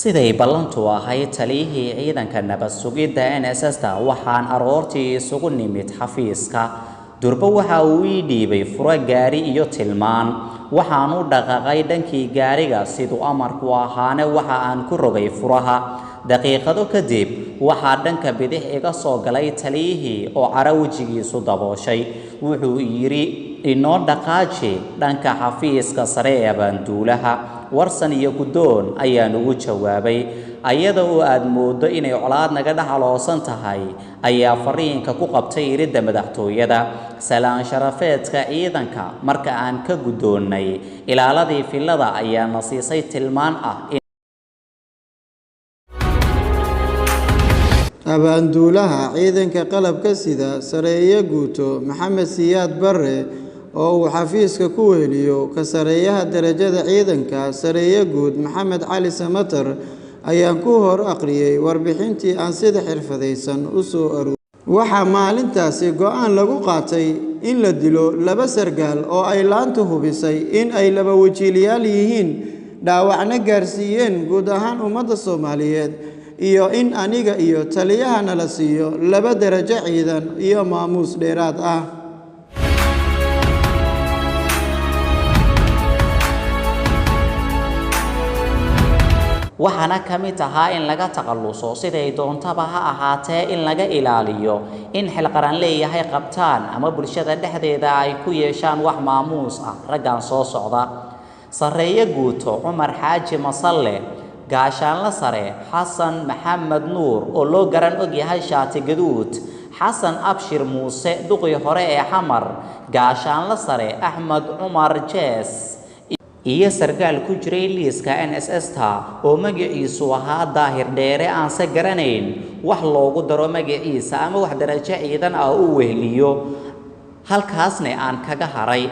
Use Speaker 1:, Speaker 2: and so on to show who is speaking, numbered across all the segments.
Speaker 1: siday ballantu ahayd taliyihii ciidanka nabad sugidda NSS-ta waxaan aroortii isugu nimid xafiiska durba waxa uu ii dhiibay furo gaari iyo tilmaan waxaan u dhaqaaqay dhankii gaariga sidoo amarku ahaana waxa aan ku rogay furaha daqiiqado kadib waxa dhanka bidix iga soo galay taliyihii oo carawijigiisu dabooshay wuxuu yiri inoo dhaqaaji dhanka xafiiska sare ee banduulaha warsan iyo gudoon ayaan ugu jawaabay ayada oo aad moodo inay colaad naga dhaxaloosan tahay ayaa fariinka ku qabtay iridda madaxtooyada salaan sharafeedka ciidanka marka aan ka gudoonay ilaaladii filada ayaa nasiisay tilmaan ah
Speaker 2: abaanduulaha ciidanka qalabka sida sareeyo guuto Maxamed Siyaad Barre oo uu xafiiska ku weheliyo ka sareeyaha darajada ciidanka sareeyo guud Maxamed Cali Samatar ayaan ku hor aqriyay warbixintii aan sida xirfadaysan u soo aruuriyay waxa maalintaasi go'aan lagu qaatay in la dilo laba sargaal oo ay laantu hubisay in ay laba wajiiliyaal yihiin dhaawacna gaarsiiyeen guud ahaan ummadda Soomaaliyeed iyo in aniga iyo taliyaha nala siiyo laba darajo ciidan iyo maamuus dheeraad ah
Speaker 1: waxaana kamid ahaa in laga taqalluso siday doontaba ha ahaatee in laga ilaaliyo in xil qaran leeyahay qabtaan ama bulshada dhexdeeda ay ku yeeshaan wax maamuus ah raggan soo socda sareeyo guuto Cumar Xaaji Masalle gaashaanla sare Xasan Maxamed Nuur oo loo garan og yahay shaati gaduud Xasan Abshir Muuse duqii hore ee Xamar gaashaanla sare Axmed Cumar Jees iyo sargaal ku jiray liiska NSS-ta oo magaciisu ahaa Daahir Dheere aan se garanayn wax loogu daro magaciisa ama wax darajo ciidan ah uu wehliyo halkaasna aan kaga haray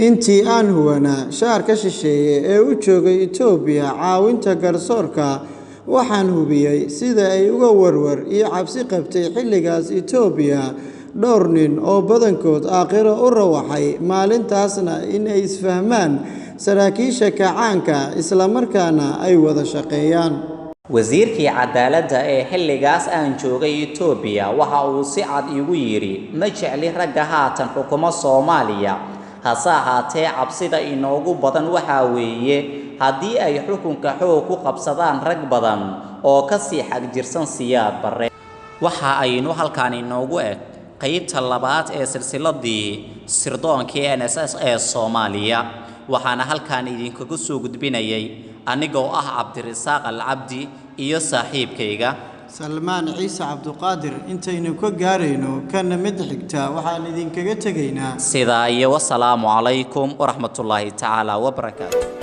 Speaker 2: intii aan huwana shaarka shisheeye ee u joogay Itoobiya caawinta garsoorka waxaan hubiyay sida ay uga warwar iyo cabsi qabtay xilligaas Itoobiya dhowr nin oo badankood aakhiro u rawaxay maalintaasna in ay isfahmaan saraakiisha kacaanka isla markaana ay wada shaqeeyaan
Speaker 1: wasiirkii cadaaladda ee xilligaas aan joogay Itoobiya waxa uu si cad igu yiri ma jecli ragga haatan xukumo Soomaaliya hase ahaatee cabsida inoogu badan waxa weeye haddii ay xukunka xoog ku qabsadaan rag badan oo ka sii xag jirsan Siyaad Barre waxa aynu halkaan inoogu eg qaybta labaad ee silsiladii sirdoonkii NSS ee Soomaaliya waxaana halkaan idinkaga soo gudbinayay anigoo ah Cabdirasaaq Al-Cabdi iyo saaxiibkayga
Speaker 2: Salmaan Ciise Cabduqaadir intaynu ka gaarayno kana mid xigta waxaan idinkaga tagaynaa
Speaker 1: sidaa iyo wassalaamu calaykum waraxmatullaahi tacaala wabarakaatuh